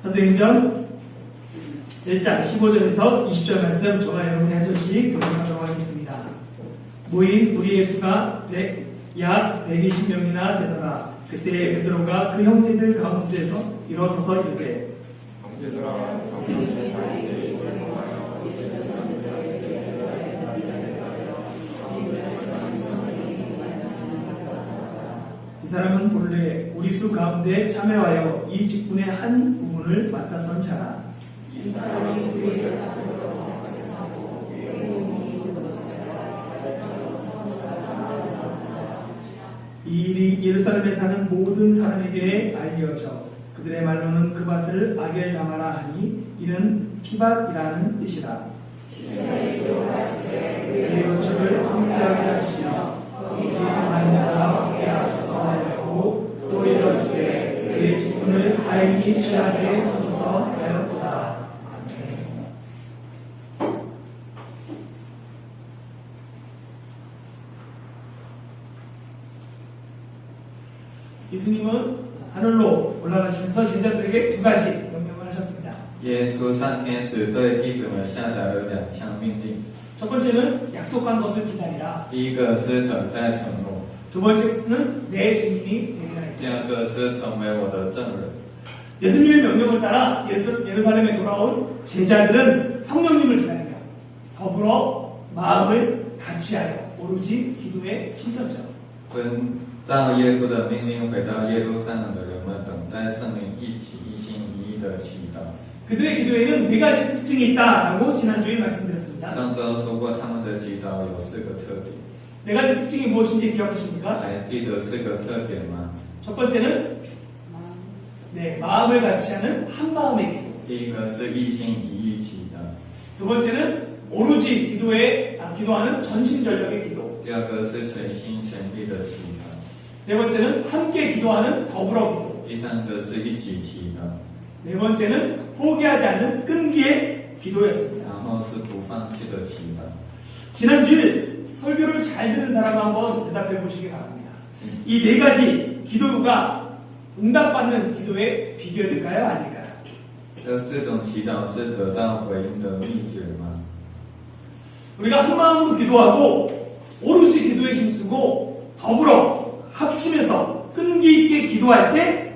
사도행전 1장 15절에서 20절 말씀 저와 여러분이 한 절씩 교독하도록 하겠습니다. 모인 우리 예수가 약 120명이나 되더라. 그때 베드로가 그 형제들 가운데서 일어서서 이르되 이 사람은 본래 우리 수 가운데 참여하여 이 직분의 한 부분을 맡았던 자라. 이 일이 예루살렘에 사는 모든 사람에게 알려져 그들의 말로는 그 밭을 아겔다마라 하니 이는 피밭이라는 뜻이라. 그의 요청을 함께하게 하시며 이에 만나가 함께 하소서 하였고 또 이르시되 그의 직분을 하인이 취하게 하소서 하였도다. 예수님은 하늘로 올라가시면서 제자들에게 두 가지 명령을 하셨습니다. 耶稣上天时对弟子们下达了两项命令。 첫 번째는 약속한 것을 기다리라. 第一个是等待承诺， 두 번째는 내 증인이 되리라. 第二个是成为我的证人。 예수님의 명령을 따라 예루살렘에 돌아온 제자들은 성령님을 기다리며 더불어 마음을 같이하여 오로지 기도에 힘썼죠. 照耶稣的命令回到耶路撒冷的人们，等待圣灵一起一心一意的祈祷。 그들의 기도에는 네 가지 특징이 있다라고 지난주에 말씀드렸습니다. 上周说过他们的祈祷有4个特点， 네 가지 특징이 무엇인지 기억하십니까? 还记得4个特点吗？ 첫 번째는 마음을 같이하는 한 마음의 기도. 第一个是一心一意祈祷， 두 번째는 오로지 기도하는 전심전력의 기도. 第二个是全心全力的祈祷， 네 번째는 함께 기도하는 더불어 기도. 第三个是一起祈祷， 네 번째는 포기하지 않는 끈기의 기도였습니다. 然后是不放弃的祈祷。 지난주에 설교를 잘 듣는 사람 한번 대답해 보시기 바랍니다. 이 네 가지 기도가 응답받는 기도의 비결일까요? 아닐까요? 这4种祈祷是得到回应的秘诀吗？ 우리가 한 마음으로 기도하고 오로지 기도에 힘쓰고 더불어 합치면서 끈기 있게 기도할 때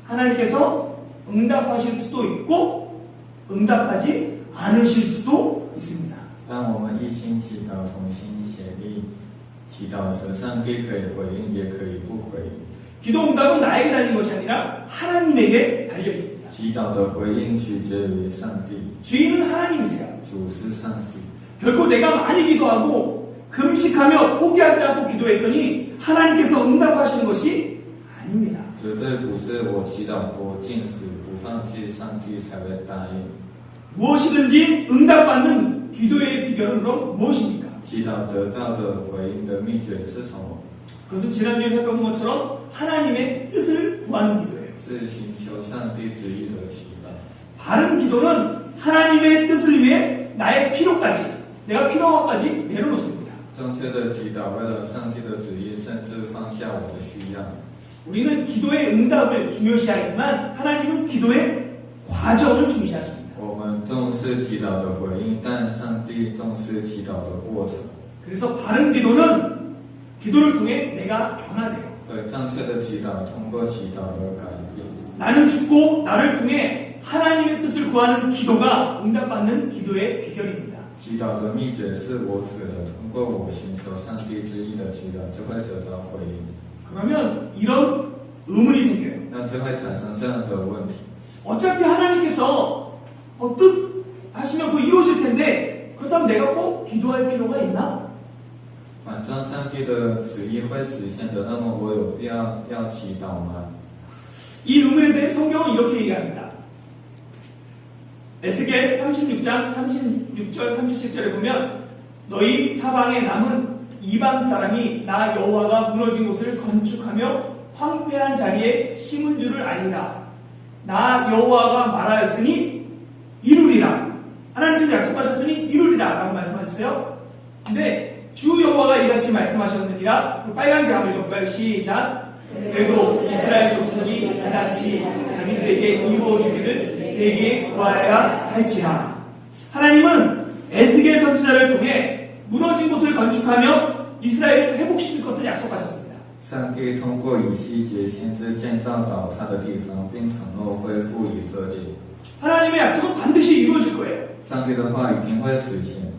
하나님께서 응답하실 수도 있고 응답하지 않으실 수도 있습니다. 当我们一心祈祷，同心协力祈祷时，上帝可以回应，也可以不回应。 기도 응답은 나에게 달린 것이 아니라 하나님에게 달려 있습니다. 祈祷的回应取决于上帝， 주인은 하나님이세요. 主是上帝。 결코 내가 많이 기도하고 금식하며 포기하지 않고 기도했더니 하나님께서 응답하시는 것이 아닙니다. 绝对不是我祈祷多、禁食不放弃，上帝才会答应。 무엇이든지 응답받는 기도의 비결은 그럼 무엇입니까? 祈祷得到的回应的秘诀是什么？ 그것은 지난주에 살펴본 것처럼 하나님의 뜻을 구하는 기도예요. 是寻求上帝旨意的祈祷。 바른 기도는 하나님의 뜻을 위해 나의 필요까지, 내가 필요한 것까지 내려놓습니다. 正确的祈祷，为了上帝的旨意，甚至放下我的需要。 우리는 기도의 응답을 중요시하지만 하나님은 기도의 과정을 중시하십니다. 我们重视祈祷的回应，但上帝重视祈祷的过程。 그래서 바른 기도는 기도를 통해 내가 변화돼요. 所以正确的祈祷，通过祈祷而改变。 나는 죽고 나를 통해 하나님의 뜻을 구하는 기도가 응답받는 기도의 비결입니다. 祈祷的秘诀是我死了，通过我寻求上帝旨意的祈祷，就会得到回应。 그러면 이런 의문이 생겨요. 那就会产生这样的问题： 어차피 하나님께서 뜻하시면 그 이루어질 텐데 그렇다면 내가 꼭 기도할 필요가 있나? 反正上帝的旨意会实现的，那么我有必要祈祷吗？ 이 의문에 대해 성경은 이렇게 얘기합니다. 에스겔 36장 36절 37절에 보면 너희 사방에 남은 이방 사람이 나 여호와가 무너진 곳을 건축하며 황폐한 자리에 심은 줄을 알리라. 나 여호와가 말하였으니 이루리라. 하나님께서 약속하셨으니 이루리라 라고 말씀하셨어요. 근데 주 여호와가 이같이 말씀하셨느니라. 빨간색 한번 볼까요? 시작. 그래도 이스라엘 족속이 이같이 자기들에게 이루어지기를 내게 구하여야 할지라. 하나님은 에스겔 선지자를 통해 무너진 곳을 건축하며 이스라엘을 회복시킬 것을 약속하셨습니다. 上帝通过以西结先知建造倒塌的地方，并承诺恢复以色列。 하나님의 약속은 반드시 이루어질 거예요. 上帝的话一定会实现。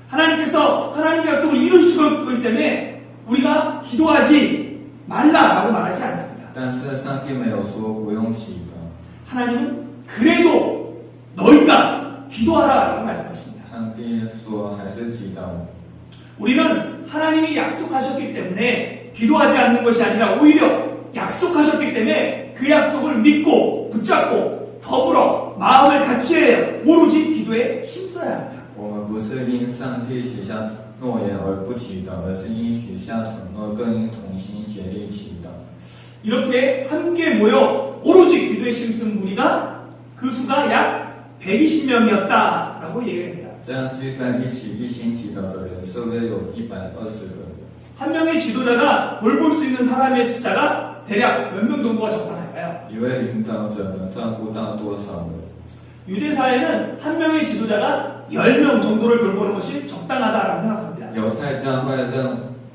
하나님께서 하나님의 약속을 이루실 거기 때문에 우리가 기도하지 말라라고 말하지 않습니다. 但是上帝没有说不用祈祷， 하나님은 그래도 너희가 기도하라라고 말씀하십니다. 上帝说还是祈祷。 우리는 하나님이 약속하셨기 때문에 기도하지 않는 것이 아니라 오히려 약속하셨기 때문에 그 약속을 믿고 붙잡고 더불어 마음을 같이 해야 오로지 기도에 힘써야 합니다. 我们不是因上帝许下诺言而不祈祷，而是因许下承诺，更应同心协力祈祷。 이렇게 함께 모여 오로지 기도에 힘쓴 무리가 그 수가 약 120명이었다라고 얘기합니다. 这样聚在一起一心祈祷的人数约有120个人。 한 명의 지도자가 돌볼 수 있는 사람의 숫자가 대략 몇 명 정도가 적당할까요? 一位领导者能照顾到多少人？ 유대 사회는 한 명의 지도자가 10명 정도를 돌보는 것이 적당하다라고 생각합니다. 犹太教会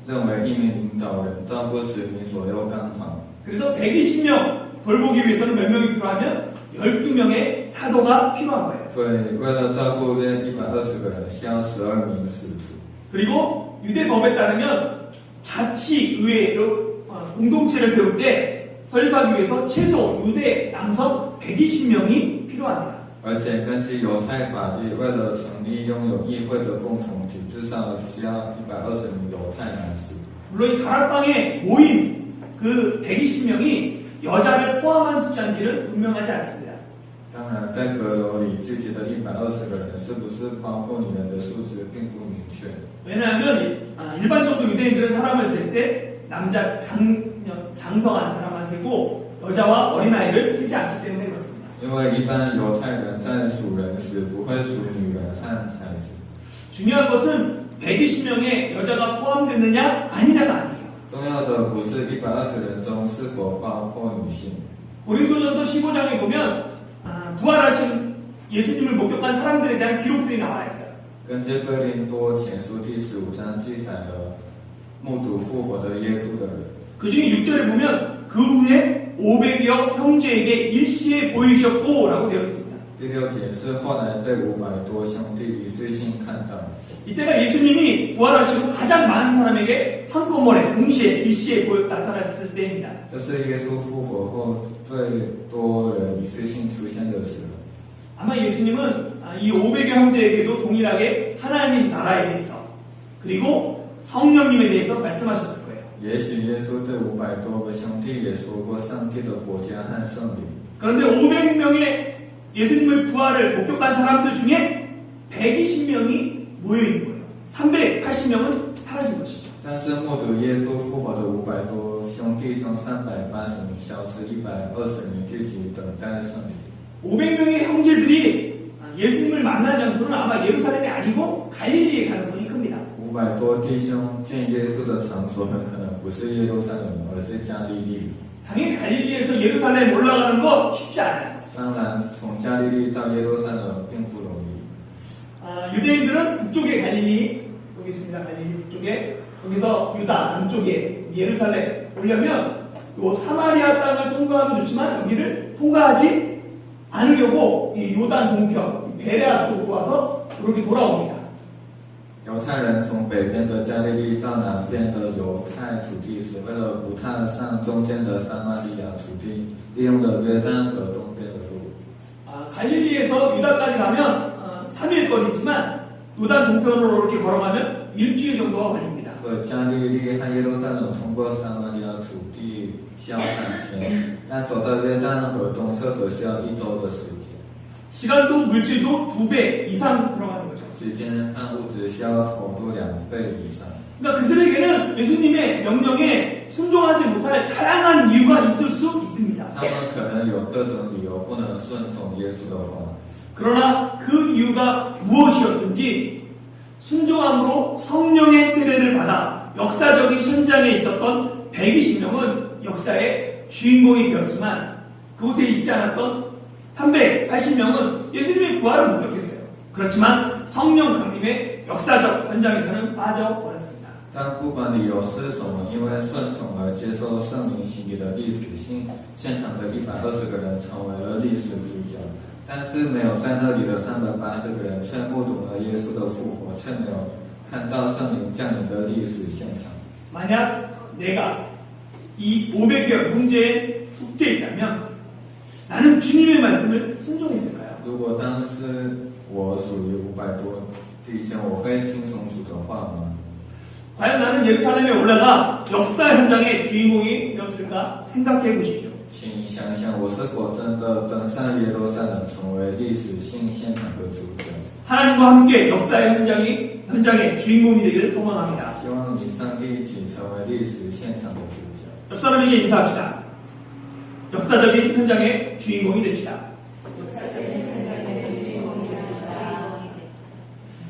认为一名领导人照顾10名左右刚好。 그래서 120명 돌보기 위해서는 몇 명이 필요하면 12명의 사도가 필요한 거예요. 所以为了照顾约120个人，需要12名使徒。 그리고 유대법에 따르면 자치의회로 공동체를 세울 때 설립하기 위해서 최소 유대 남성 120명이 필요합니다. 而且根据犹太法律，为了成立拥有议会的共同体，至少需要120名犹太男子。 물론 이 다락방에 모인 그 120명이 여자를 포함한 숫자인지는 분명하지 않습니다. 当然，在阁楼里聚集的120个人，是不是包括女人的数字，并不明确。 왜냐하면 일반적으로 유대인들은 사람을 셀 때 남자 장성한 사람만 세고 여자와 어린아이를 세지 않기 때문에 그렇습니다. 因为一般犹太人在数人时不会数女人和孩子。 중요한 것은 120명의 여자가 포함됐느냐 아니냐가 아니에요. 重要的不是120人中是否包括女性。 고린도전서 15장에 보면 부활하신 예수님을 목격한 사람들에 대한 기록들이 나와 있어요. 根据哥林多前书第15章记载了目睹复活的耶稣的人。 그 중에 6절에 보면 그 후에 500여 형제에게 일시에 보이셨고 라고 되어 있습니다. 第6节是后来被500多兄弟一次性看到。 이때가 예수님이 부활하시고 가장 많은 사람에게 한꺼번에 동시에 일시에 나타났을 때입니다. 这是耶稣复活后最多人一次性出现的时候。 아마 예수님은 이 500여 형제에게도 동일하게 하나님 나라에 대해서 그리고 성령님에 대해서 말씀하셨을 거예요. 也许耶稣对500多个兄弟也说过上帝的国家和圣灵。 그런데 500명의 예수님의 부활을 목격한 사람들 중에 120명이 모여 있는 거예요. 380명은 사라진 것이죠. 但是目睹耶稣复活的500多兄弟中380名消失，120名聚集等待圣灵。 500명의 형제들이 예수님을 만난 장소는 아마 예루살렘이 아니고 갈릴리의 가능성이 큽니다. 500多弟兄见耶稣的场所很可能不是耶路撒冷，而是加利利。 당연히 갈릴리에서 예루살렘 올라가는 거 쉽지 않아요. 当然，从加利利到耶路撒冷并不容易。 유대인들은 북쪽에 갈릴리, 여기 있습니다. 갈릴리 북쪽에, 여기서 유다 남쪽에 예루살렘 오려면 요 사마리아 땅을 통과하면 좋지만 여기를 통과하지 않으려고 이 요단 동편, 베레아 쪽으로 와서 이렇게 돌아옵니다. 犹太人从北边的加利利到南边的犹太土地时，为了不踏上中间的撒玛利亚土地，利用了约旦河东边的路。 갈릴리에서 유다까지 가면 3일 거리지만 요단 동편으로 이렇게 걸어가면 일주일 정도가 걸립니다. 所以加利利和耶路撒冷通过撒玛利亚土地需要3天，但走到约旦河东侧则需要1周的时间。 시간도 물질도 2배 이상 들어가는 거죠. 时间和物质需要投入2倍以上。 그러니까 그들에게는 예수님의 명령에 순종하지 못할 다양한 이유가 있을 수 있습니다. 他们可能有各种理由不能顺从耶稣的话， 그러나 그 이유가 무엇이었든지 순종함으로 성령의 세례를 받아 역사적인 현장에 있었던 120명은 역사의 주인공이 되었지만 그곳에 있지 않았던 380명은 예수님의 부활을 목격했어요. 그렇지만 성령 강림의 역사적 현장에서는 빠져버렸습니다. 但不管理由是什么，因为顺从而接受圣灵洗礼的历史性现场的120个人成为了历史主角，但是没有在那里的380个人却目睹了耶稣的复活，却没有看到圣灵降临的历史现场。 만약 내가 이 500여 형제에 속해 있다면 나는 주님의 말씀을 순종했을까요? 如果当时我属于500多弟兄，我会听从主的话吗？ 과연 나는 예루살렘에 올라가 역사 현장의 주인공이 되었을까 생각해 보십시오. 请想想，我是否真的登上耶路撒冷，成为历史性现场的主角？ 하나님과 함께 역사의 현장의 주인공이 되기를 소망합니다. 希望你上帝一起成为历史现场的主角。 옆 사람에게 인사합시다. 역사적인 현장의 주인공이 됩시다.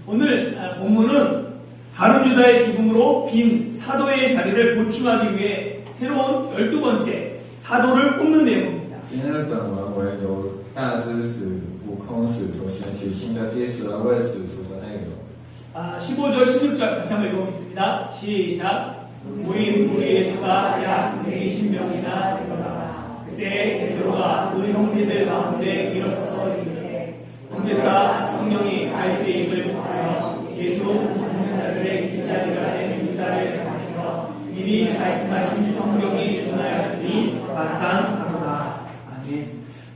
오늘 본문은 가룟 유다의 죽음으로 빈 사도의 자리를 보충하기 위해 새로운 12번째 사도를 뽑는 내용입니다. 今日本文为由大知识补空使所选取新的第12位使徒的内容。 15절, 16절 같이 한번 읽어보겠습니다. 시작. 모인 우리 예수가 약 120명이나 되더라. 그때 베드로가 우리 형제들 가운데 일어서서 이르되 형제들아 성령이 갈수의 입을 하여 예수 죽는 자들의 뒷자리가 된 유다를 가리켜 미리 말씀하신 성경이 일어나였으니 마땅하도다. 아멘.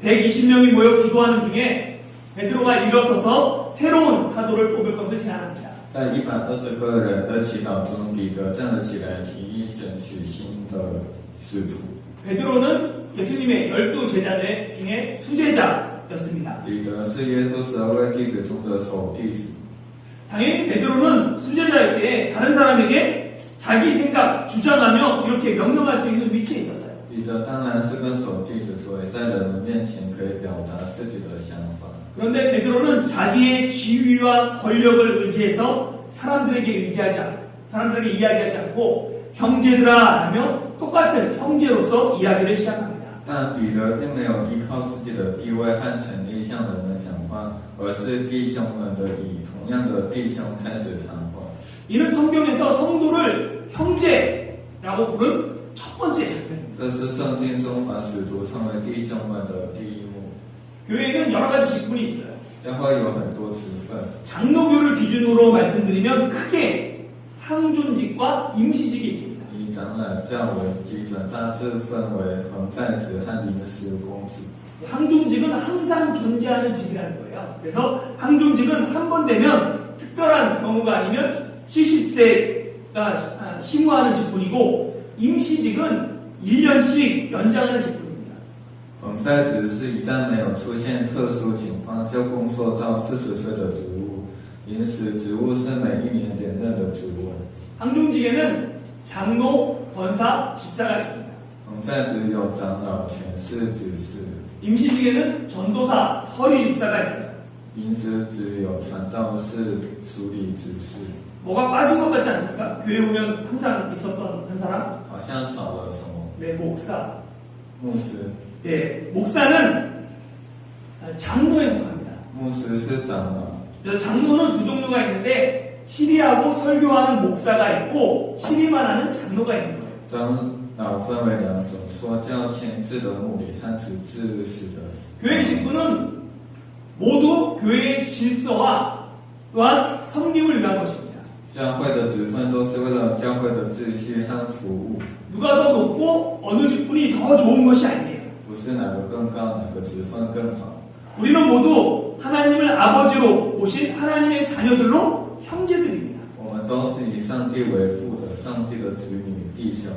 120명이 모여 기도하는 중에 베드로가 일어서서 새로운 사도를 뽑을 것을 제안합니다. 在120个人的祈祷中，彼得站了起来，提议选取新的使徒。 베드로는 예수님의 12제자 중에 수제자였습니다. 彼得是耶稣12位弟子中的首弟子。 당연히 베드로는 수제자에게 다른 사람에게 자기 생각 주장하며 이렇게 명령할 수 있는 위치에 있었어요. 彼得当然是个首弟子，所以在人们面前可以表达自己的想法。 그런데 베드로는 자기의 지위와 권력을 의지해서 사람들에게 이야기하지 않고 형제들아 하며 똑같은 형제로서 이야기를 시작합니다. 但彼得并没有依靠自己的地位和权力向人们讲话，而是弟兄们的以同样的弟兄开始谈话。 이는 성경에서 성도를 형제라고 부른 첫 번째 장면입니다. 这是圣经中把使徒称为弟兄们的第一幕。 교회에는 여러 가지 직분이 있어요. 教会有很多职分， 장로교를 기준으로 말씀드리면 크게 항존직과 임시직이 있습니다. 以长老教为基准，大致分为恒在职和临时公职。 항존직은 항상 존재하는 직이라는 거예요. 그래서 항존직은 한 번 되면 특별한 경우가 아니면 70세가 심화하는 직분이고 임시직은 1년씩 연장하는 직분입니다. 恒在职是一旦没有出现特殊情况就工作到40岁的职务，临时职务是每1年连任的职位。 항존직에는 장로, 권사, 집사가 있습니다. 恒在职有长老、权势、执事， 임시직에는 전도사, 서리 집사가 있어요. 临时职有传道士、书理执事。 뭐가 빠진 것 같지 않습니까? 교회 오면 항상 있었던 한 사람? 好像少了什么？ 네, 목사. 牧师， 예, 목사는 장로에 속합니다. 牧师是长老。 그래서 장로는 두 종류가 있는데 치리하고 설교하는 목사가 있고 치리만 하는 장로가 있는 거예요. 长老分为2种，说教牵制的牧理和主治使的。 교회 직분은 모두 교회의 질서와 또한 성김을 위한 것입니다. 教会的职分都是为了教会的秩序和服务， 누가 더 높고 어느 직분이 더 좋은 것이 아니에요. 不是哪个更高，哪个职分更好。 우리는 모두 하나님을 아버지로 모신 하나님의 자녀들로 형제들입니다. 我们都是以上帝为父的上帝的子女弟兄，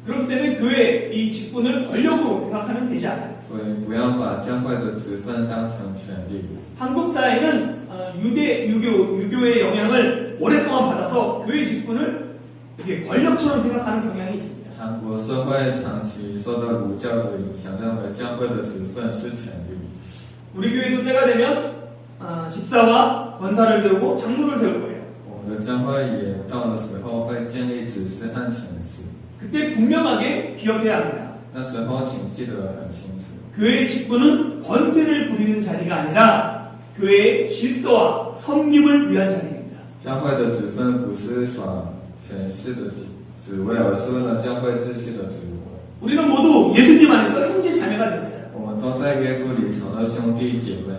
그렇기 때문에 교회 이 직분을 권력으로 생각하면 되지 않아요. 所以不要把教会的职分当成权利。 한국 사회는 유교의 영향을 오랫동안 받아서 교회 직분을 이렇게 권력처럼 생각하는 경향이 있습니다. 韩国社会长期受到儒教的影响，认为教会的职分是权利。 우리 교회도 때가 되면 집사와 권사를 세우고 장로를 세울 거예요. 我们的教会也到的时候会建立执事和权势， 그때 분명하게 기억해야 합니다. 那时候请记得很清楚。 교회의 직분은 권세를 부리는 자리가 아니라 교회의 질서와 섬김을 위한 자리입니다. 教会的职分不是爽权势的职位，而是为了教会秩序的职位。 우리는 모두 예수님 안에서 형제 자매가 되었어요. 我们都在耶稣里成了兄弟姐妹。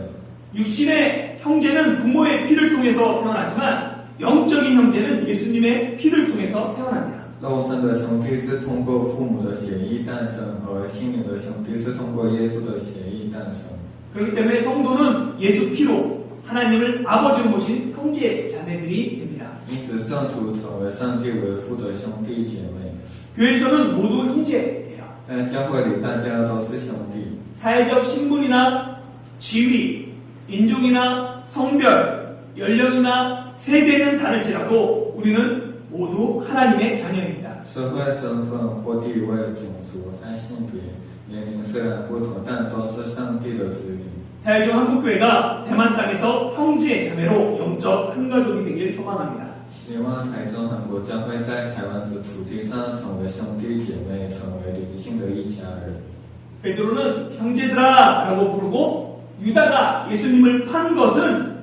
육신의 형제는 부모의 피를 통해서 태어나지만 영적인 형제는 예수님의 피를 통해서 태어납니다. 肉身的兄弟是通过父母的血液诞生，而心灵的兄弟是通过耶稣的血液诞生。 그렇기 때문에 성도는 예수 피로 하나님을 아버지로 모신 형제 자매들이 됩니다. 因此，圣徒成为上帝为父的兄弟姐妹。 교회에서는 모두 형제예요. 在教会里，大家都是兄弟。 사회적 신분이나 지위, 인종이나 성별, 연령이나 세대는 다를지라도 우리는 모두 하나님의 자녀입니다. 社会身份或地位、种族和性别、年龄虽然不同，但都是上帝的子女。 다혜종 한국교회가 대만 땅에서 형제 자매로 영적 한 가족이 되길 소망합니다. 希望台中韩国教会在台湾的土地上成为兄弟姐妹，成为灵性的一家人。 베드로는 형제들아라고 부르고 유다가 예수님을 판 것은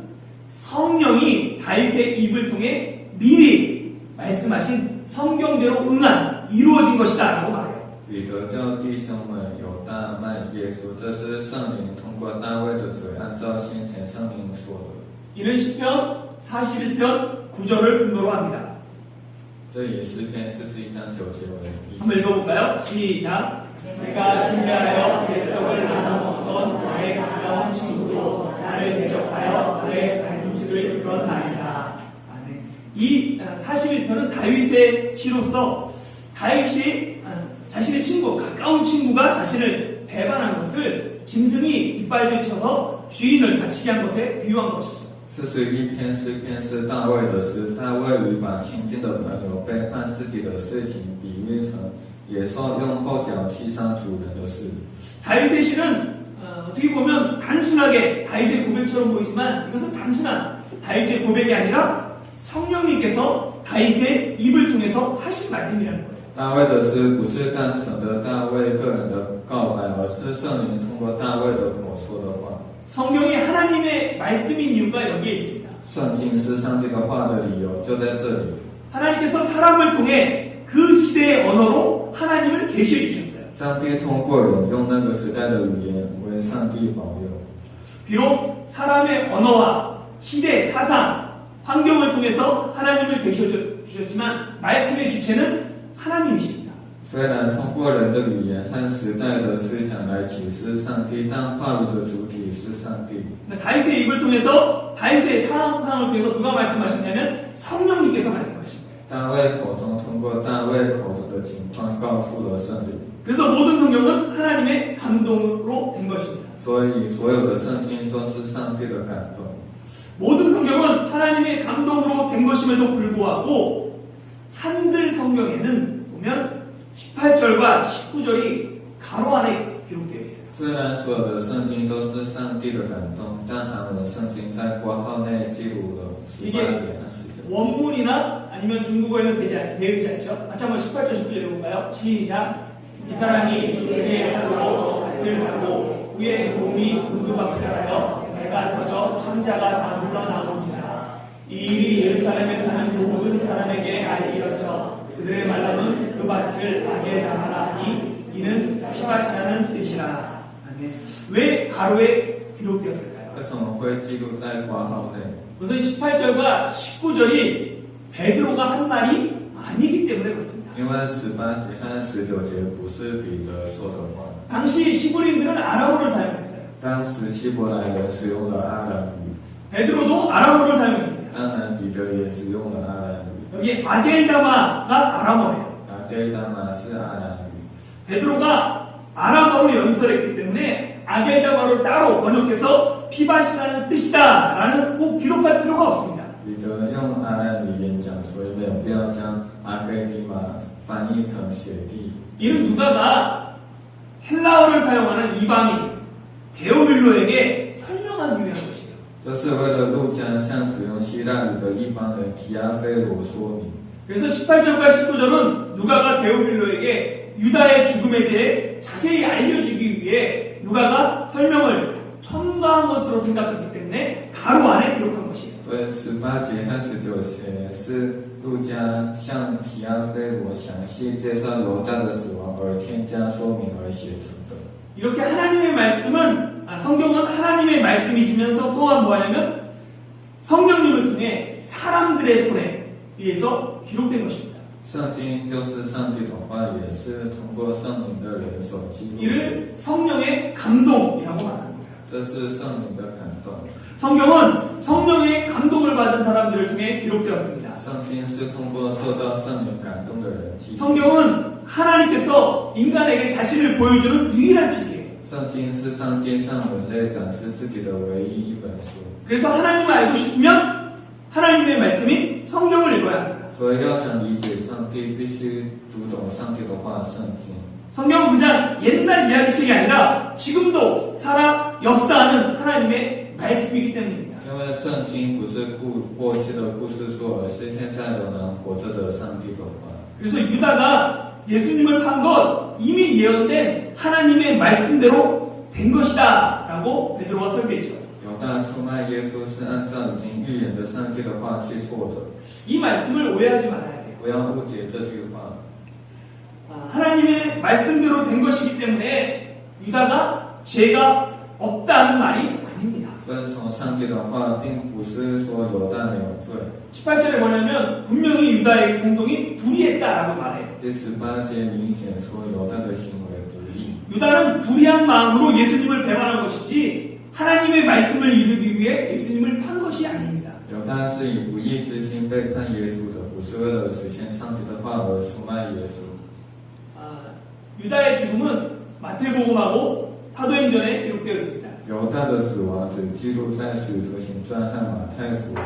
성령이 다윗의 입을 통해 미리 말씀하신 성경대로 응한 이루어진 것이다라고 말해요. 彼得叫弟兄们有大卖耶稣，这是圣灵通过大卫的嘴，按照先前圣灵说的。 이는 시편 41편 9절을 근거로 합니다. 这以诗篇41章9节为例。 한번 읽어볼까요? 시작. 내가 신뢰하여 내 떡을 나눠먹던 나의 가까운 친구도 나를 대적하여 나의 발꿈치를 들었나이다. 아멘. 이 41편은 다윗의 시로서 다윗이 자신의 친구, 가까운 친구가 자신을 배반한 것을 짐승이 깃발질 쳐서 주인을 다치게 한 것에 비유한 것이죠. 41篇诗篇是大卫的诗，大卫与把亲近的朋友背叛自己的事情比喻成野兽用后脚踢伤主人的事。 다윗의 시는 어떻게 보면 단순하게 다윗의 고백처럼 보이지만 이것은 단순한 다윗의 고백이 아니라 성령님께서 다윗의 입을 통해서 하신 말씀이라는 거예요. 大卫的诗不是单纯的大卫个人的告白，而是圣灵通过大卫的口说的话。 성경이 하나님의 말씀인 이유가 여기에 있습니다. 圣经是上帝的话的理由就在这里。 하나님께서 사람을 통해 그 시대의 언어로 하나님을 계시해 주셨어요. 上帝通过人用那个时代的语言为上帝保佑。 비록 사람의 언어와 시대, 사상, 환경을 통해서 하나님을 계시해 주셨지만 말씀의 주체는 하나님이십니다. 虽然通过人的语言和时代的思想来启示上帝，但话语的主体是上帝。 다윗의 입을 통해서 다윗의 상황을 통해서 누가 말씀하셨냐면 성령님께서 말씀하신 거예요. 大卫口中通过大卫口中的情况告诉了圣灵， 그래서 모든 성경은 하나님의 감동으로 된 것입니다. 所以所有的圣经都是上帝的感动。 모든 성경은 하나님의 감동으로 된 것임에도 불구하고 한글 성경에는 보면 18절과 19절이 가로 안에 기록되어 있어요. 虽然所有的圣经都是上帝的感动，但韩文圣经在括号内记录了18节和10节。 원문이나 아니면 중국어에는 되어있지 않죠? 같이 한번 18절 19절 읽어볼까요? 시작. 이 사람이 우리의 살로 밭을 사고 우리의 몸이 궁금박질하여 내가 터져 창자가 다 물러나온지라. 이 일이 예루살렘에 사는 모든 사람에게 알리어져 그들의 말로는 그 밭을 악에 당하라 하니 이는 피하시라는 뜻이라. 아멘. 왜 가로에 기록되었을까요? 为什么会记录在括号内？ 우선 18절과 19절이 베드로가 한 말이 아니기 때문에 그렇습니다. 因为18节和19节不是彼得说的话。 당시 시골인들은 아람어를 사용했어요. 当时希伯来人使用了阿兰语， 베드로도 아람어를 사용했습니다. 当然彼得也使用了阿兰语。 여기 아겔다마가 아람어예요. 这一单嘛是阿兰语。 베드로가 아람어로 연설했기 때문에 아겔다마를 따로 번역해서 피바시라는 뜻이다라는 꼭 기록할 필요가 없습니다. 彼得用阿兰语演讲，所以没有必要将阿格迪马翻译成血地。 이는 누가가 헬라어를 사용하는 이방인 데오빌로에게 설명하기 위한 것이에요. 这是为了路加向使用希腊语的一般人提阿非罗说明。 그래서 18절과 19절은 누가가 데오빌로에게 유다의 죽음에 대해 자세히 알려주기 위해 이렇게 누가가 설명을 첨가한 것으로 생각했기 때문에 가로 안에 기록한 것이에요. 所以18节和19节是路加向提阿非罗详细介绍犹大的死亡而添加说明而写成的。 이렇게 하나님의 말씀은 성경은 하나님의 말씀이면서 또한 뭐하냐면 성령님을 통해 사람들의 손에 의해서 기록된 것입니다. 圣经就是上帝的话，也是通过圣灵的人所记录的。 이를 성령의 감동이라고 말하는 거예요. 这是圣灵的感动。 성경은 성령의 감동을 받은 사람들을 통해 기록되었습니다. 圣经是通过受到圣灵感动的人记录。 성경은 하나님께서 인간에게 자신을 보여주는 유일한 책이에요. 圣经是上帝向人类展示自己的唯一一本书。 그래서 하나님을 알고 싶으면 하나님의 말씀인 성경을 읽어야 합니다. 所以要想理解上帝，必须读懂上帝的话，圣经。 성경은 그냥 옛날 이야기책이 아니라 지금도 살아 역사하는 하나님의 말씀이기 때문입니다. 因为圣经不是过去的故事书，而是现在仍然活着的上帝的话。 그래서 유다가 예수님을 판 것 이미 예언된 하나님의 말씀대로 된 것이다 라고 베드로가 설교했죠. 犹大出卖耶稣是按照已经预言的上帝的话去做的， 이 말씀을 오해하지 말아야 돼요. 不要误解这句话。 하나님의 말씀대로 된 것이기 때문에 유다가 죄가 없다는 말이 아닙니다. 遵从上帝的话，并不是说犹大没有罪。 18절에 뭐냐면 분명히 유다의 행동이 불의했다라고 말해요. 第18节明显说犹大的行为不义。 유다는 불의한 마음으로 예수님을 배반한 것이지 하나님의 말씀을 이루기 위해 예수님을 판 것이 아닙니다. 犹大是以不义之心背叛耶稣的，不是为了实现上帝的话而出卖耶稣。 유다의 죽음은 마태복음하고 사도행전에 기록되어 있습니다. 犹大的死亡只记录在《使徒行传》和马太福音，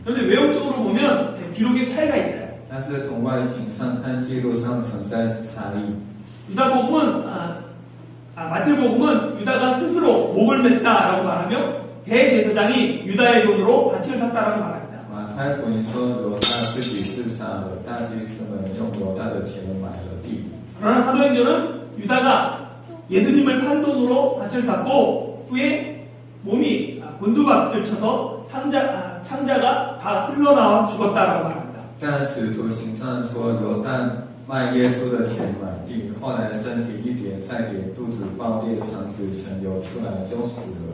그런데 외형적으로 보면 기록에 차이가 있어요. 但是从外形上看，记录上存在差异。 유다복음은 마태복음은 유다가 스스로 목을 맸다라고 말하며 대제사장이 유다의 돈으로 밭을 샀다라고 말합니다. 马太福音说犹大自己自杀了，大祭司们用犹大的钱买了地。 그러나 사도행전은 유다가 예수님을 판 돈으로 밭을 샀고 후에 몸이 곤두박질 쳐서 창자가 다 흘러나와 죽었다라고 말합니다. 但使徒行传说犹大卖耶稣的钱买地，后来身体一跌再跌，肚子爆裂，肠子全流出来就死了。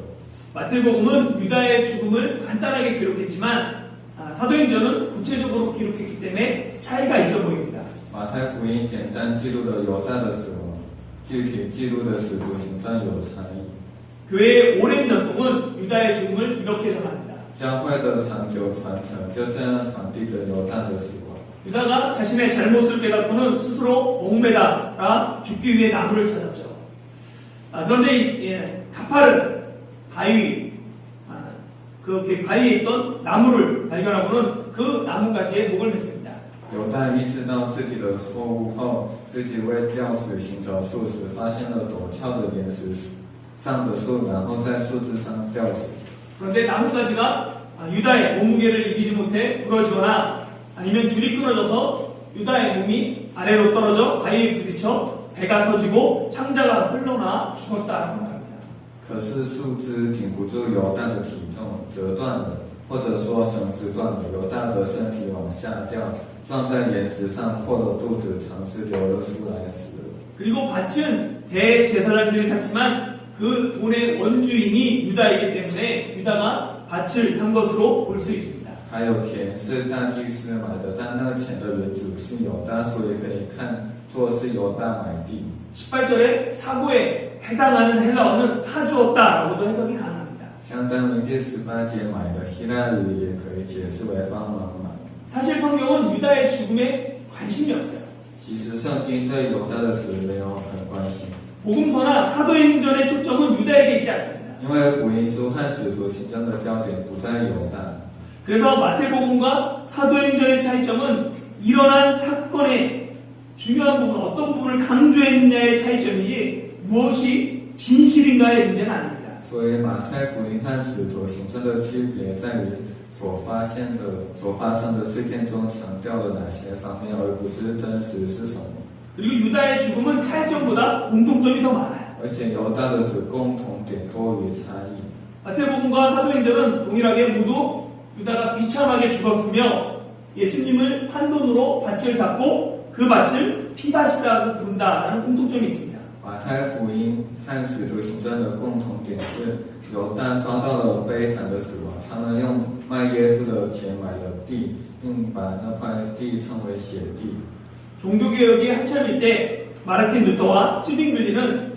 마태복음은 유다의 죽음을 간단하게 기록했지만 사도행전은 구체적으로 기록했기 때문에 차이가 있어 보입니다. 马太福音简单记录了犹大的死亡，具体记录的使徒行传有差异。 교회의 오랜 전통은 유다의 죽음을 이렇게 전합니다. 教会的长久传承就这样传递着犹大的死亡。 유다가 자신의 잘못을 깨닫고는 스스로 목매달아 죽기 위해 나무를 찾았죠. 그런데 가팔은 바위, 그 바위에 있던 나무를 발견하고는 그 나무가지에 목을 맸습니다. 犹大意识到自己的错误后，自己为吊死寻找树时，发现了陡峭的岩石上的树，然后在树枝上吊死。 그런데 나무가지가 유다의 몸무게를 이기지 못해 부러지거나 아니면 줄이 끊어져서 유다의 몸이 아래로 떨어져 바위에 부딪혀 배가 터지고 창자가 흘러나 죽었다라고 말합니다. 可是树枝顶不住犹大的体重，折断了，或者说绳子断了，犹大的身体往下掉，撞在岩石上，破了肚子，肠子流了出来，死了。 그리고 밭은 대제사장들이 샀지만 그 돈의 원주인이 유다이기 때문에 유다가 밭을 산 것으로 볼 수 있습니다. 还有田是大祭司买的，但那钱的原主是犹大，所以可以看作是犹大买地。 18절에 사고에 해당하는 헬라어는 사주었다라고도 해석이 가능합니다. 相当于第18节买的希腊语也可以解释为帮忙买。 사실 성경은 유다의 죽음에 관심이 없어요. 其实圣经对犹大的死没有很关心， 복음서나 사도행전의 초점은 유다에게 있지 않습니다. 因为福音书和使徒行传的焦点不在犹大。 그래서 마태복음과 사도행전의 차이점은 일어난 사건의 중요한 부분, 어떤 부분을 강조했느냐의 차이점이지 무엇이 진실인가의 문제는 아닙니다. 所以马太福音和使徒行传的区别在于所发生的事件中强调了哪些方面，而不是真实是什么。 그리고 유다의 죽음은 차이점보다 공통점이 더 많아요. 而且有大的是共同点多于差异。 마태복음과 사도행전은 동일하게 모두 유다가 비참하게 죽었으며 예수님을 판돈으로 밭을 샀고 그 밭을 피밭이라고 부른다라는 공통점이 있습니다. 马太福音和使徒行传的共同点是，犹大遭到了悲惨的死亡，他们用卖耶稣的钱买了地，并把那块地称为血地。 종교개혁이 한참일 때 마르틴 루터와 쯔빙글리는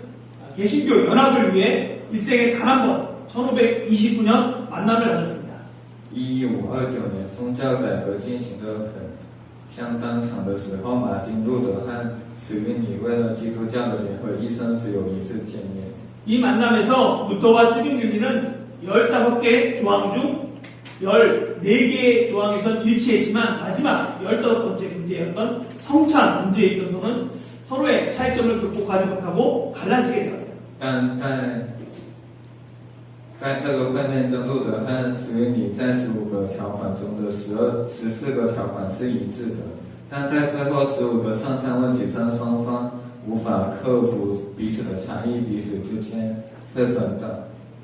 개신교 연합을 위해 일생에 단 한 번 1529년 만남을 가졌습니다. 1529年，宗教改革进行得很相当长的时候，马丁路德和史云里为了基督教的联合，一生只有一次见面。 이 만남에서 루터와 쯔빙글리는 15개의 조항 중 14개의 조항에서 일치했지만 마지막 15번째 문제였던 성찬 문제에 있어서는 서로의 차이점을 극복하지 못하고 갈라지게 되었어요. 但在这个会面中，路德和史云里在15个条款中的14个条款是一致的，但在最后15个上下问题上，双方无法克服彼此的差异，彼此之间会分道。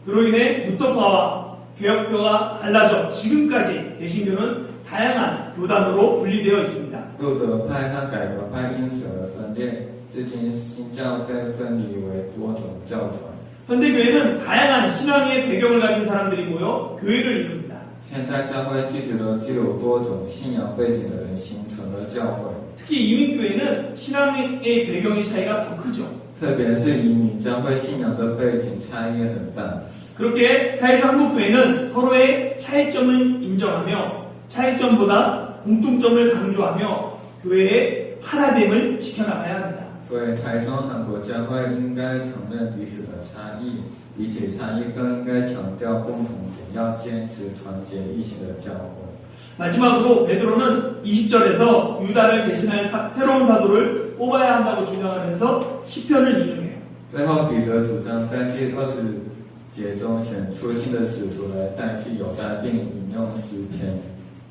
그로 인해 루터파와 개혁파가 갈라져 지금까지 개신교는 다양한 교단으로 분리되어 있습니다. 路德派和改革派因此而分裂，至今新教被分离为多种教团。 현대교회는 다양한 신앙의 배경을 가진 사람들이 모여 교회를 이룹니다. 现在教会聚集了具有多种信仰背景的人，形成了教会。 특히 이민교회는 신앙의 배경의 차이가 더 크죠. 特别是移民教会信仰的背景差异很大。 그렇게 타이즈 한국교회는 서로의 차이점을 인정하며 차이점보다 공통점을 강조하며 교회의 하나됨을 지켜나가야 합니다. 所以台中韩国教会应该承认彼此的差异，比起差异更应该强调共同点，要坚持团结一起的教会。 마지막으로 베드로는 20절에서 유다를 대신할 새로운 사도를 뽑아야 한다고 주장하면서 시편을 인용해요. 最后，彼得主张在第20节中选出新的使徒来代替犹大，并引用诗篇。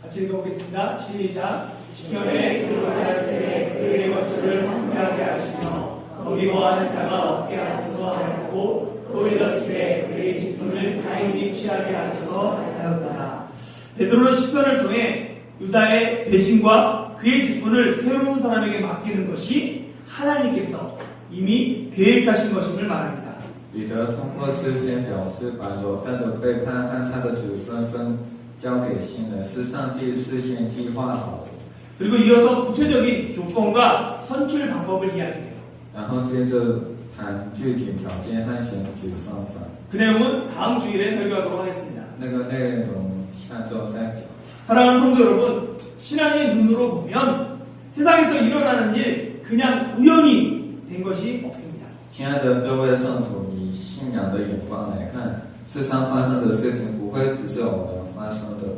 같이 읽어보겠습니다. 시작. 시편에 들어갈 때 그의 것들을 황폐하게 하시며 거기 거하는 자가 없게 하셔서 하였고 또 일렀을 때 그의 직분을 타인이 취하게 하셔서 하였다. 베드로는 시편을 통해 유다의 배신과 그의 직분을 새로운 사람에게 맡기는 것이 하나님께서 이미 계획하신 것임을 말합니다. 彼得通过诗篇表示，把犹大的背叛和他的子孙分交给新人，是上帝事先计划好的。 그리고 이어서 구체적인 조건과 선출 방법을 이야기해요. 然后接着谈具体条件和选举方法。 그 내용은 다음 주일에 설교하도록 하겠습니다. 那个内容下周再讲。 사랑하는 성도 여러분, 신앙의 눈으로 보면 세상에서 일어나는 일 그냥 우연히 된 것이 없습니다. 亲爱的各位圣徒，以信仰的眼光来看，世上发生的事情不会只是偶然发生的，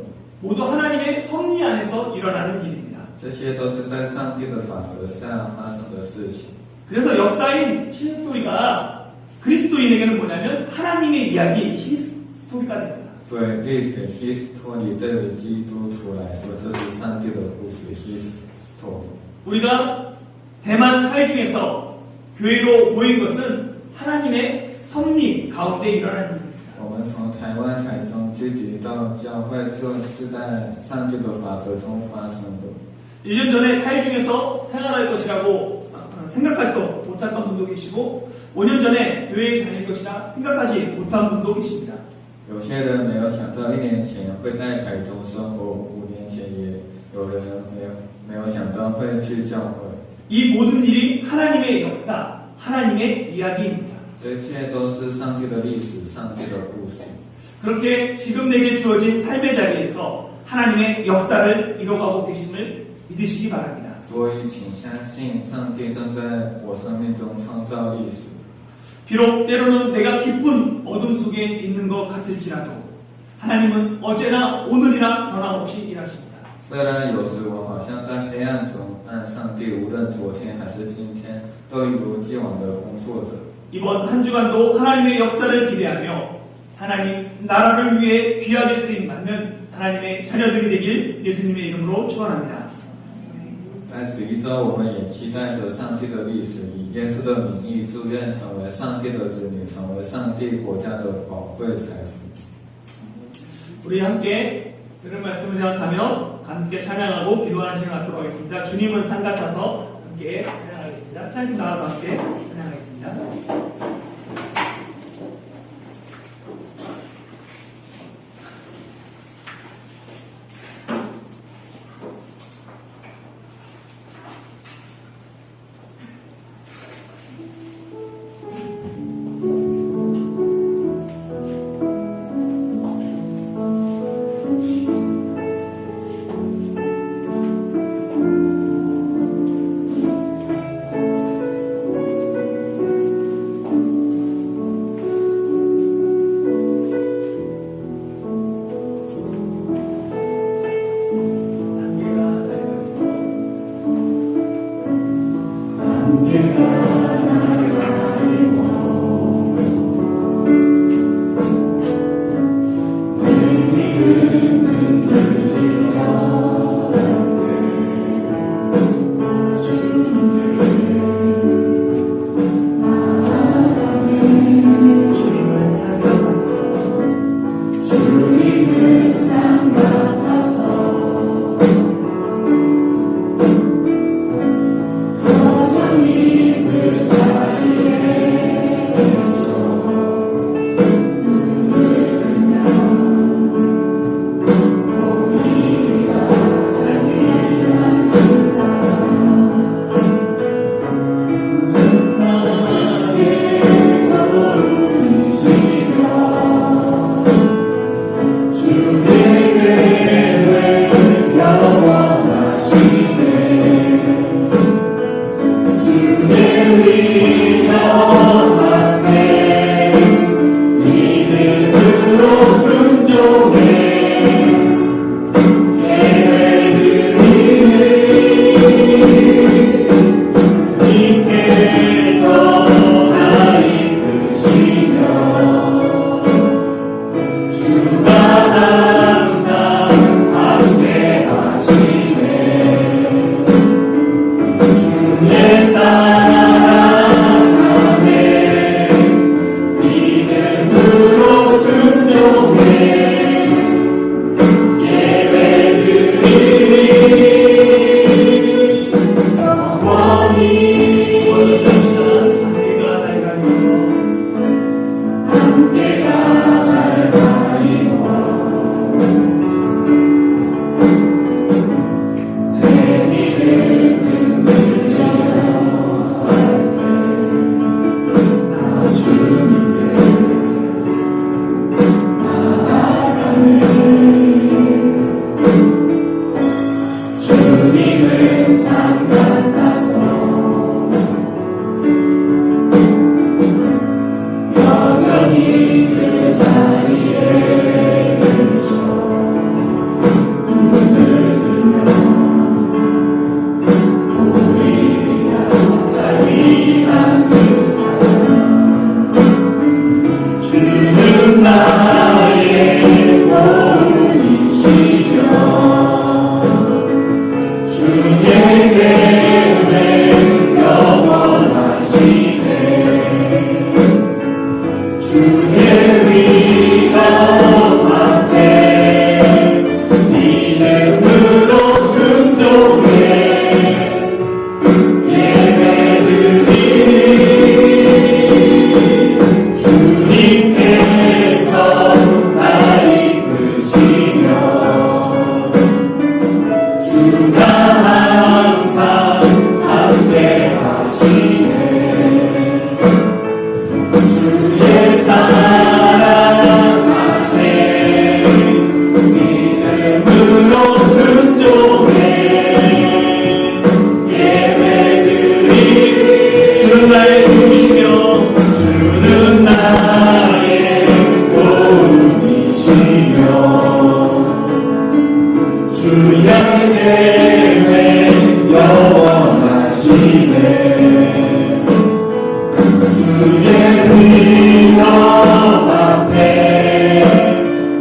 모두 하나님의 섭리 안에서 일어나는 일입니다. 这些都是在上帝的法则下发生的事情。 그래서 역사인 신스토리가 그리스도인에게는 뭐냐면 하나님의 이야기 신스토리가 됩니다. 所以历史 history 对于基督徒来说，这是上帝的故事 history。 우리가 대만 타이중에서 교회로 모인 것은 하나님의 섭리 가운데 일어난 일입니다. 我们从台湾台中聚集到教会，就是在上帝的法则中发生的。 1년 전에 타이중에서 생활할 것이라고 생각하지도 못했던 분도 계시고 5년 전에 교회에 다닐 것이라 생각하지 못한 분도 계십니다. 有些人没有想到1年前会在台中生活，5年前也有人没有想到会去教会。 이 모든 일이 하나님의 역사, 하나님의 이야기입니다. 这一切都是上帝的历史，上帝的故事。 그렇게 지금 내게 주어진 삶의 자리에서 하나님의 역사를 이뤄가고 계심을 믿으시기 바랍니다. 所以，请相信上帝正在我生命中创造历史。 비록 때로는 내가 깊은 어둠 속에 있는 것 같을지라도 하나님은 어제나 오늘이나 변함없이 일하십니다. 虽然有时我好像在黑暗中，但上帝无论昨天还是今天，都一如既往的工作着。 이번 한 주간도 하나님의 역사를 기대하며 하나님 나라를 위해 귀하게 쓰임 받는 하나님의 자녀들이 되길 예수님의 이름으로 축원합니다. 在此一周，我们也期待着上帝的历史，以耶稣的名义，祝愿成为上帝的子女，成为上帝国家的宝贵财富。 우리 함께 이런 말씀을 생각하며 함께 찬양하고 기도하는 시간 갖도록 하겠습니다. 주님을 산 같아서 함께 찬양하겠습니다. 찬양 나와서 함께 찬양하겠습니다.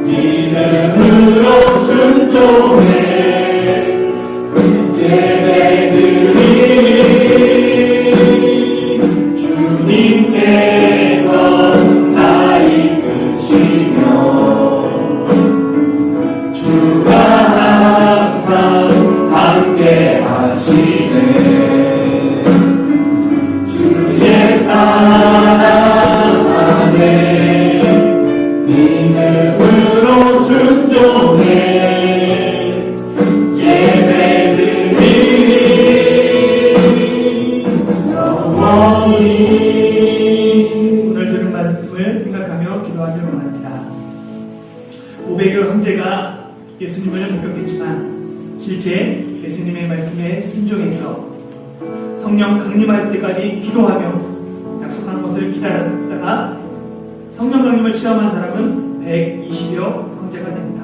믿음으로 순종해 예배드 믿음으로 순종해 예배드리니 영원히. 오늘 들은 말씀을 생각하며 기도하기를 원합니다. 500여 형제가 예수님을 목격했지만 실제 예수님의 말씀에 순종해서 성령 강림할 때까지 기도하며 약속하는 것을 기다렸다가 성령 강림을 체험한 사람은 120여 형제가 됩니다.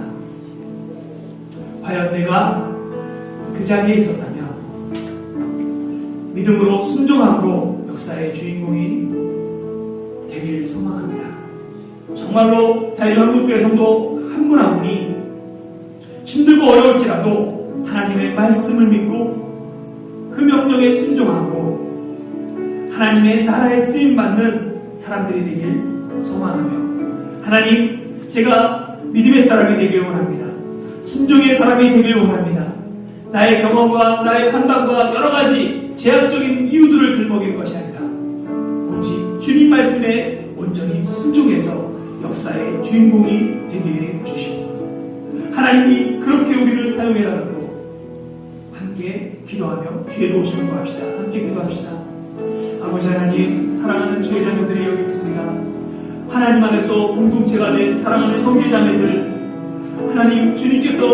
과연 내가 그 자리에 있었다면 믿음으로 순종함으로 역사의 주인공이 되길 소망합니다. 정말로 다일한국교회 성도 한 분 한 분이 힘들고 어려울지라도 하나님의 말씀을 믿고 그 명령에 순종하고 하나님의 나라에 쓰임받는 사람들이 되길 소망하며 하나님, 제가 믿음의 사람이 되길 원합니다. 순종의 사람이 되길 원합니다. 나의 경험과 나의 판단과 여러 가지 제약적인 이유들을 들먹이는 것이 아니라 오직 주님 말씀에 온전히 순종해서 역사의 주인공이 되게 해 주시옵소서. 하나님이 그렇게 우리를 사용해달라고 함께 기도하며 주의 도우심을 구합시다. 함께 기도합시다. 아버지 하나님, 사랑하는 주의 자녀들이 여기 있습니다. 하나님 안에서 공동체가 된 사랑하는 형제자매들, 하나님 주님께서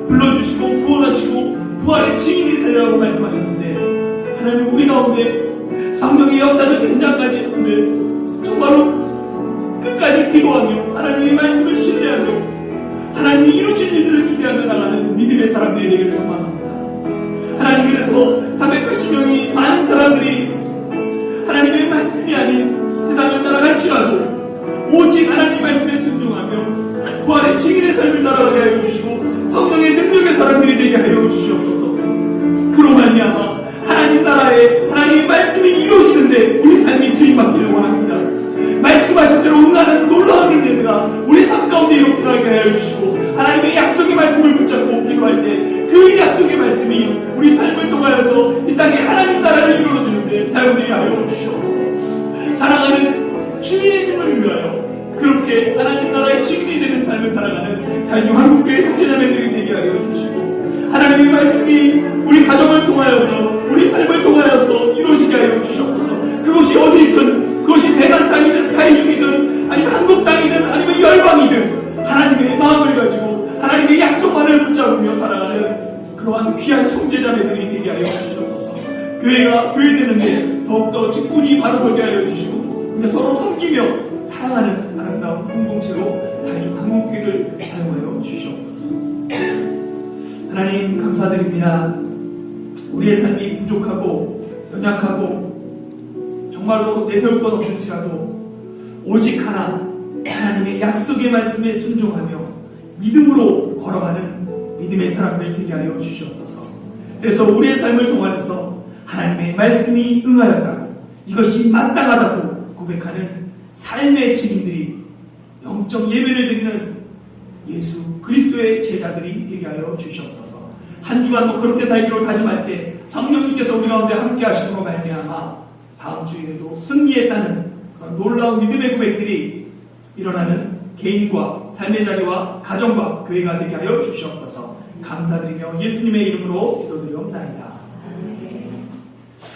불러주시고 구원하시고 부활의 증인이 되라고 말씀하셨는데 하나님 우리 가운데 성령의 역사적 현장까지 했는데 정말로 끝까지 기도하며 하나님의 말씀을 신뢰하며 하나님이 이루신 일들을 기대하며 나가는 믿음의 사람들이 되기를 소망합니다. 하나님, 그래서 380명이 많은 사람들이 하나님의 말씀이 아닌 세상을 따라갈지라도 오직 하나님 말씀에 순종하며 부활의 증인의 삶을 살아가게 하여 주시고 성령의 능력의 사람들이 되게 하여 주시옵소서. 그로 말미암아 하나님 나라에 하나님의 말씀이 이루어지는데 우리 삶이 수임받기를 원합니다. 말씀하신 대로 응하는 놀라운 일들과 우리 삶 가운데 일어나게 하여 주시고 하나님의 약속의 말씀을 붙잡고 기도할 때 그 약속의 말씀이 우리 삶을 통하여서 이 땅에 하나님 나라를 이루어지는데 사용되게 하여 주시옵소서. 사랑하는 주의 이름을 위하여 그렇게 하나님 나라의 증인이 되는 삶을 살아가는 다일한국교회 형제자매들이 되게 하여 주시고 하나님의 말씀이 우리 가정을 통하여서 우리 삶을 통하여서 이루어지게 하여 주시옵소서. 그것이 어디있든 그것이 대만 땅이든 가이중이든 아니면 한국 땅이든 아니면 열방이든 하나님의 마음을 가지고 하나님의 약속만을 붙잡으며 살아가는 그러한 귀한 형제자매들이 되게 하여 주시옵소서. 교회가 교회되는데 더욱더 직분이 바로서게 하여 주시고 우리가 서로 섬기며 사랑하는 아름다운 공동체로 다일한국교회를 사용하여 주시옵소서. 하나님 감사드립니다. 우리의 삶이 부족하고 연약하고 정말로 내세울 것 없을지라도 오직 하나님의 약속의 말씀에 순종하며 믿음으로 걸어가는 믿음의 사람들 되게 하여 주시옵소서. 그래서 우리의 삶을 통하여서 하나님의 말씀이 응하였다고 이것이 마땅하다고 고백하는 삶의 증인들이 영적 예배를 드리는 예수 그리스도의 제자들이 되게 하여 주시옵소서. 한 주간도 그렇게 살기로 다짐할 때 성령님께서 우리 가운데 함께 하심으로 말미암아 다음 주에도 승리했다는 그런 놀라운 믿음의 고백들이 일어나는 개인과 삶의 자리와 가정과 교회가 되게 하여 주시옵소서. 감사드리며 예수님의 이름으로 기도드리옵나이다.